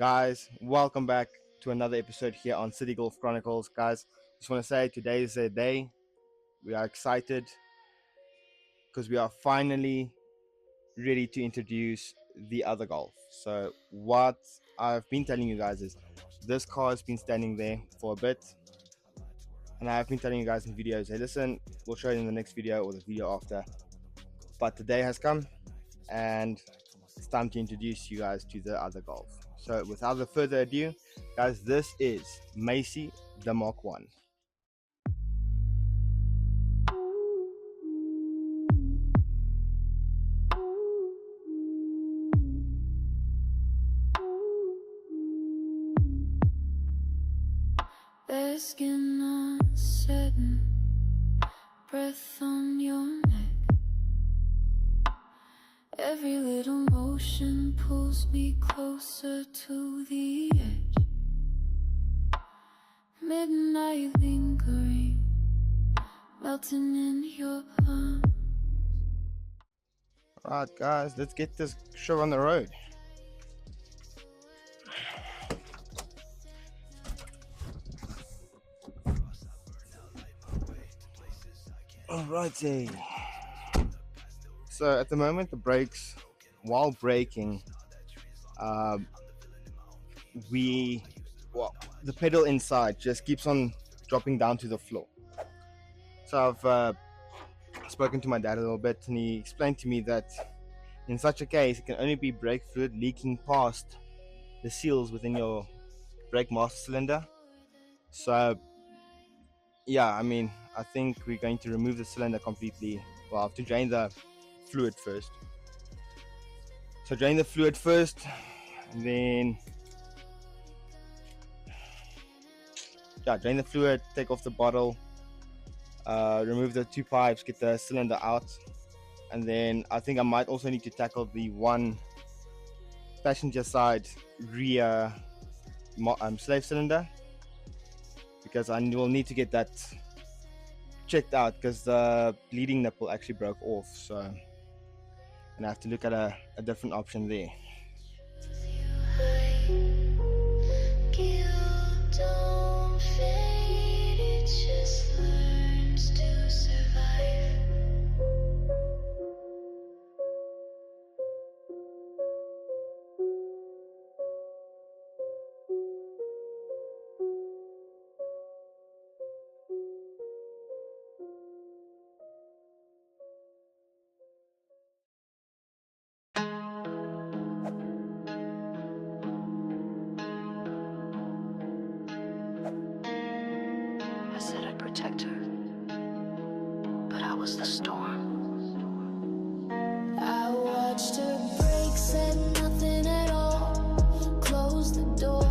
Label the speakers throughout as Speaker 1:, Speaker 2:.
Speaker 1: Guys, welcome back to another episode here on Citi Golf Chronicles. Guys, just want to say today is a day. We are excited because we are finally ready to introduce the other Golf. So what I've been telling you guys is this car has been standing there for a bit, and I've been telling you guys in videos, hey listen, we'll show you in the next video or the video after. But the day has come and it's time to introduce you guys to the other Golf. So without further ado, guys, this is Macy the Mk1.
Speaker 2: Bare skin uncertain, breath on your neck. Every little motion pulls me closer to the edge. Midnight lingering, melting in your palms.
Speaker 1: Alright guys, let's get this show on the road. Alrighty. So at the moment the brakes, while braking, the pedal inside just keeps on dropping down to the floor. So I've spoken to my dad a little bit, and he explained to me that in such a case it can only be brake fluid leaking past the seals within your brake master cylinder. So yeah, I think we're going to remove the cylinder completely. Well, I have to drain the fluid first. So drain the fluid first, and then drain the fluid, take off the bottle, remove the two pipes, get the cylinder out, and then I think I might also need to tackle the one passenger side rear slave cylinder, because I will need to get that checked out because the bleeding nipple actually broke off. So I'm gonna have to look at a different option there.
Speaker 2: I said I'd protect her, but I was the storm. I watched her break, said nothing at all. Closed the door,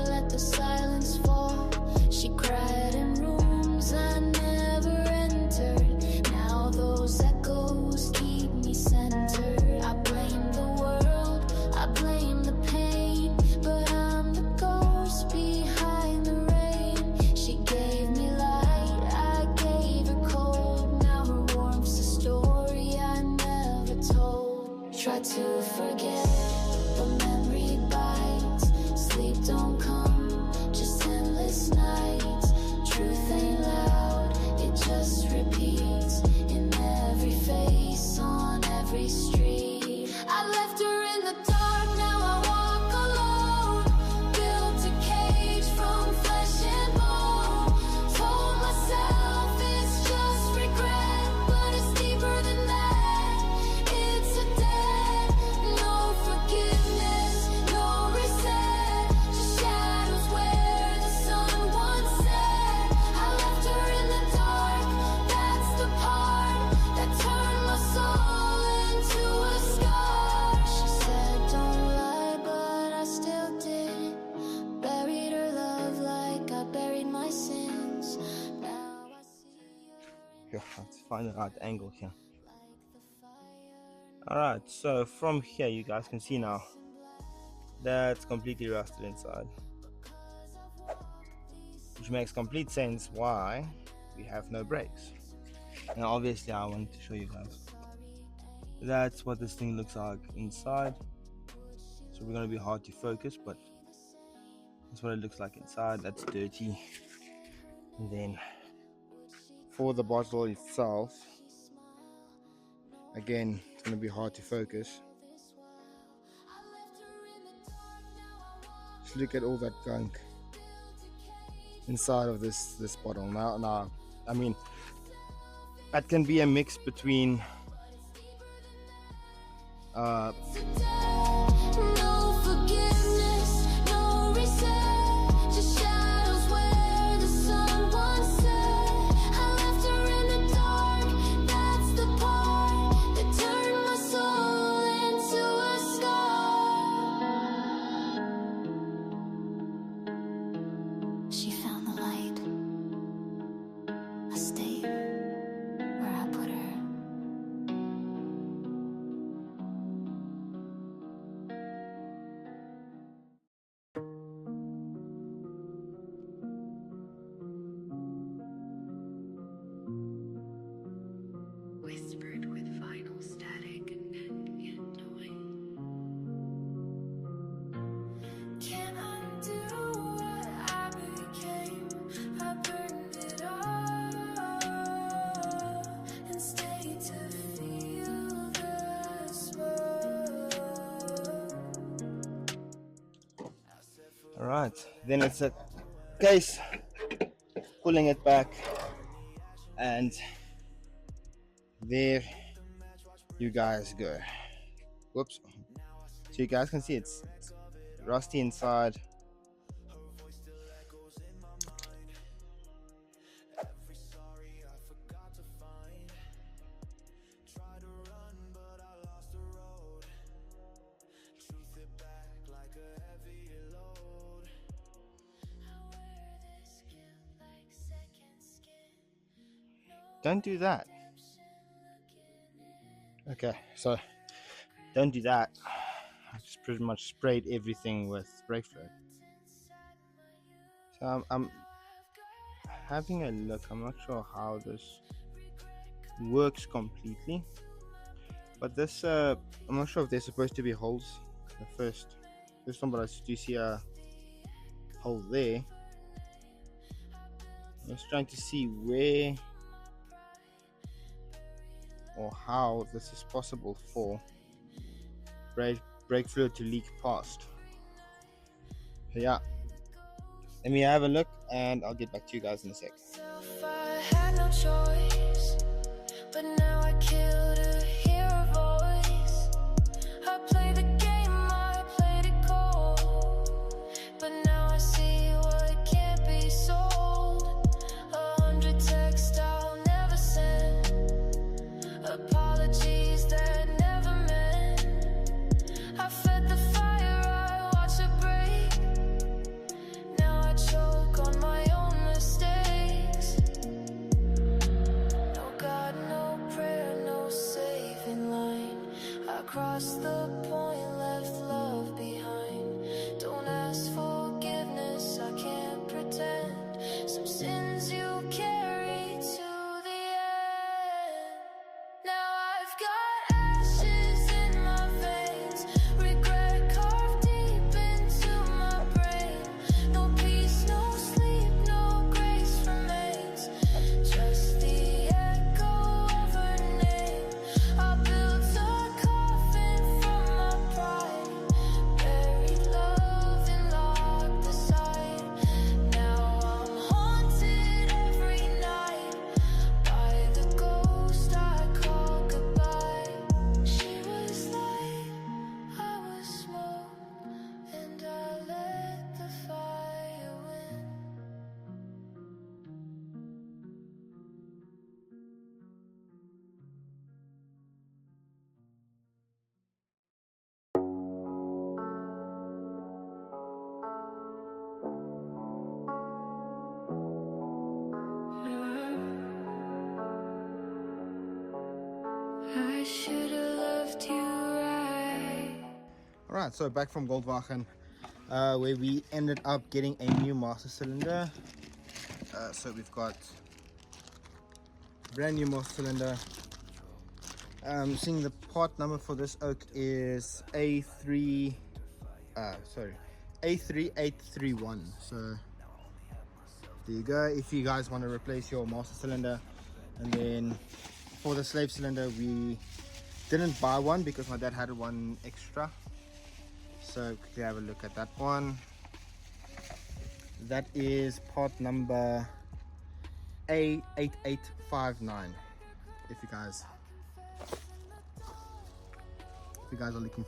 Speaker 2: let the silence fall. She cried in rooms I never entered. Now those echoes keep me centered. I blame the world, I blame the pain, but I'm the ghost behind the rain. She gave me light, I gave her cold. Now her warmth's a story I never told. Try to forget, but memory bites. Sleep don't come, just endless nights. Truth ain't loud, it just repeats in every face, on every street. I left her in the dark, now I walk alone. Built a cage from flesh and bone. Told myself it's just regret, but it's deeper than that. It's a debt, no forgiveness, no reset. Just shadows where the sun once set. I left her in the dark, that's the part that turned my soul into a scar. She said don't lie, but I still did. Buried her love like I buried my sins. Now I see her
Speaker 1: Yeah, let's find the right angle here.
Speaker 2: like the fire.
Speaker 1: Alright, so from here you guys can see now that's completely rusted inside, which makes complete sense why we have no brakes. And obviously I wanted to show you guys that's what this thing looks like inside. So we're going to be hard to focus, but That's what it looks like inside. That's dirty. And then for the bottle itself, again, it's going to be hard to focus. Just look at all that gunk inside of this bottle. Now, I mean, that can be a mix between
Speaker 2: No forgiveness, no reset, just shadows where the sun once set. I left her in the dark, that's the part that turned my soul into a scar. She found the light. I stayed where I put her. Whispered with vinyl static and noise. Can't undo what I became. I burned it all and stayed to feel the smoke.
Speaker 1: Alright, then it's a case, pulling it back, and there you guys go. Whoops. So you guys can see it's rusty inside. Don't do that. Okay, so don't do that. I just pretty much sprayed everything with brake fluid. So I'm having a look. I'm not sure how this works completely, but this I'm not sure if there's supposed to be holes. The first one, but I do see a hole there. I'm just trying to see where or how this is possible for brake fluid to leak past. So yeah, let me have a look and I'll get back to you guys in a sec.
Speaker 2: I had no choice, but now I killed to hear a voice. I played the game, I played it cold, but now I see what can't be sold. 100 texts I'll never send, apologies that never meant. I fed the fire, I watched it break. Now I choke on my own mistakes. No God, no prayer, no saving line. I crossed the point, left love behind. Don't ask forgiveness, I can't pretend. Some sins you carry to the end. Now I've got ashes in my veins, regret carved deep into my brain. No peace, no sleep, no grace remains, just the echo of her name. I built a coffin from my pride, buried love and locked aside. Now I'm haunted every night by the ghost I call goodbye. She was light, I was smoke, and I let the fire win. I should have loved you right.
Speaker 1: Alright, so back from Goldwagen, where we ended up getting a new master cylinder. So we've got brand new master cylinder. Seeing the part number for this oak is A3831. So there you go. If you guys want to replace your master cylinder, and then for the slave cylinder, we didn't buy one because my dad had one extra. So quickly have a look at that one. That is part number A8859. If you guys are looking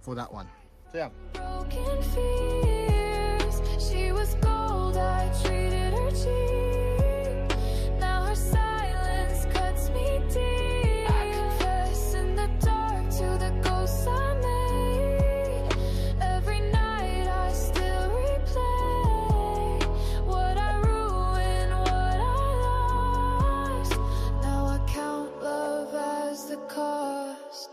Speaker 1: for that one. So yeah.
Speaker 2: Broken fears, she was gold, I treated her cheap. Now her silence cuts me deep. I confess in the dark to the ghosts I made. Every night I still replay what I ruined, what I lost. Now I count love as the cost.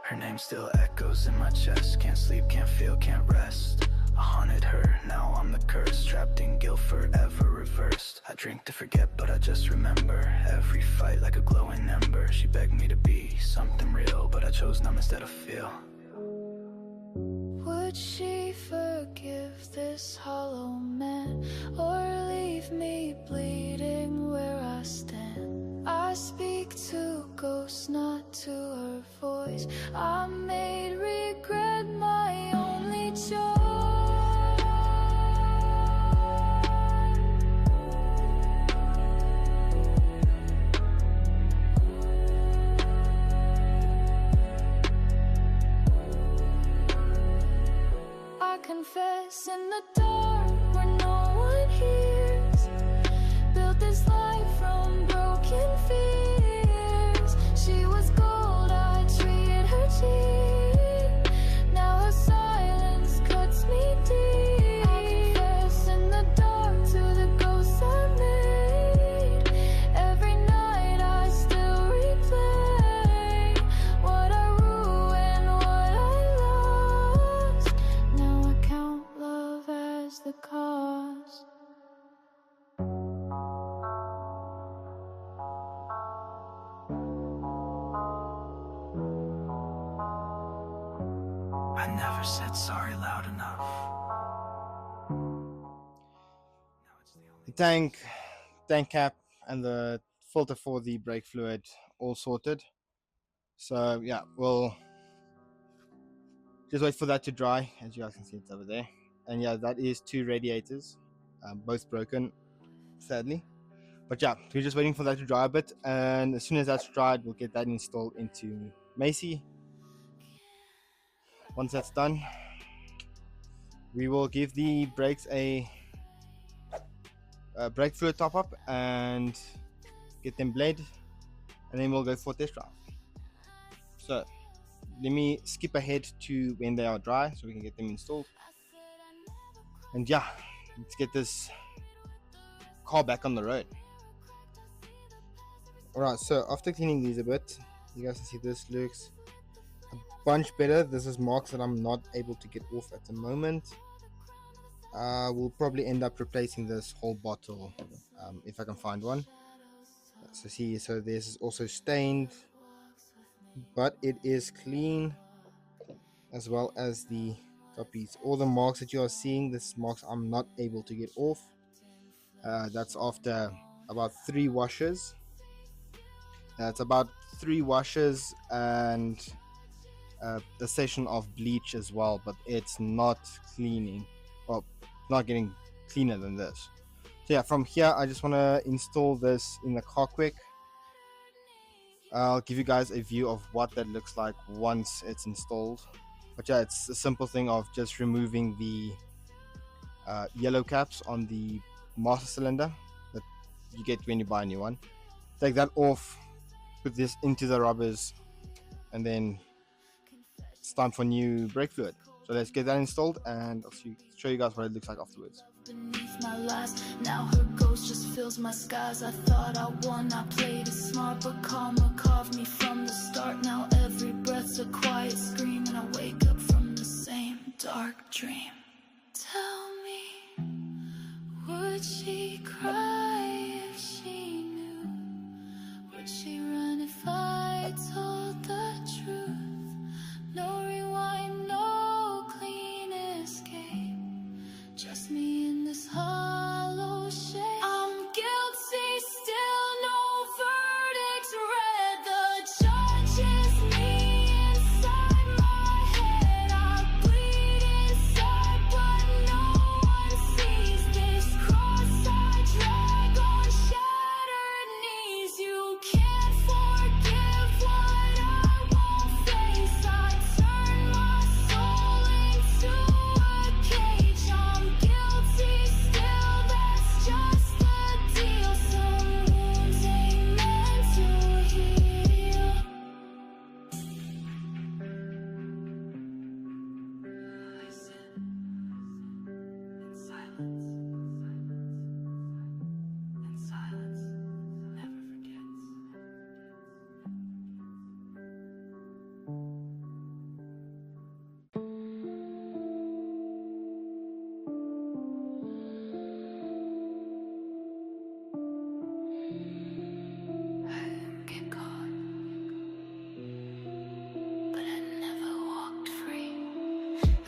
Speaker 3: Her name still echoes in my chest. Can't sleep, can't feel, can't rest. I haunted her, now I'm the curse. Trapped in guilt, forever reversed. I drink to forget, but I just remember every fight like a glowing ember. She begged me to be something real, but I chose numb instead of feel.
Speaker 2: Would she forgive this hollow man, or leave me bleeding where I stand? I speak to ghosts, not to her voice. I made regret my only choice. I confess in the dark where no one hears. Built this life from broken fears. She was gold, I treated her cheap. Now her silence cuts me deep. I confess in the dark to the ghosts I made. Every night I still replay what I ruined, what I lost. Now I count love as the cost.
Speaker 3: I never said sorry loud enough. Now it's the only
Speaker 1: Tank cap and the filter for the brake fluid all sorted. So yeah, we'll just wait for that to dry. As you guys can see, it's over there. And yeah, that is 2 radiators, both broken, sadly. But yeah, we're just waiting for that to dry a bit, and as soon as that's dried, we'll get that installed into Macy. Once that's done, we will give the brakes a brake fluid top up and get them bled, and then we'll go for a test drive. So let me skip ahead to when they are dry so we can get them installed. And yeah, let's get this car back on the road. Alright, so after cleaning these a bit, you guys can see this looks a bunch better. This is marks that I'm not able to get off at the moment. We'll probably end up replacing this whole bottle if I can find one. So see, so this is also stained, but it is clean, as well as the top piece. All the marks that you are seeing, this marks I'm not able to get off. That's after about 3 washes. It's about 3 washes and a session of bleach as well, but it's not cleaning, or not getting cleaner than this. So yeah, from here I just want to install this in the car quick. I'll give you guys a view of what that looks like once it's installed. But yeah, it's a simple thing of just removing the yellow caps on the master cylinder that you get when you buy a new one. Take that off, put this into the rubbers, and then it's time for new brake fluid. So let's get that installed, and I'll show you guys what it looks like afterwards.
Speaker 2: Beneath my lies, now her ghost just fills my skies. I thought I won, I played it smart, but karma carved me from the start. Now every breath's a quiet scream, and I wake up from the same dark dream. Tell me, would she cry if she knew? Would she run if I told the truth? No rewind, no cleaning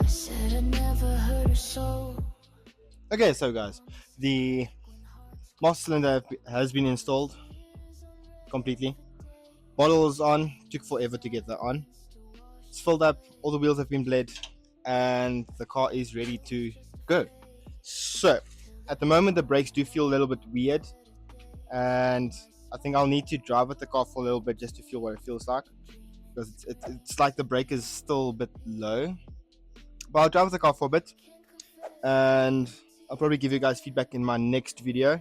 Speaker 2: I said I never hurt a soul.
Speaker 1: Okay, so guys, the master cylinder has been installed completely. Bottles on, took forever to get that on. It's filled up, all the wheels have been bled, and the car is ready to go. So, at the moment, the brakes do feel a little bit weird, and I think I'll need to drive with the car for a little bit just to feel what it feels like, because it's like the brake is still a bit low. But I'll drive with the car for a bit, and I'll probably give you guys feedback in my next video.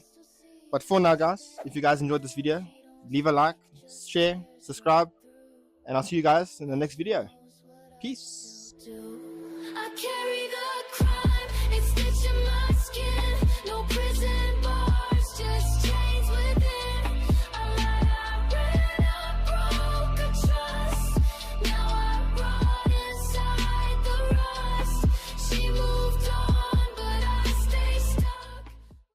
Speaker 1: But for now, guys, if you guys enjoyed this video, leave a like, share, subscribe, and I'll see you guys in the next video. Peace.
Speaker 2: I carry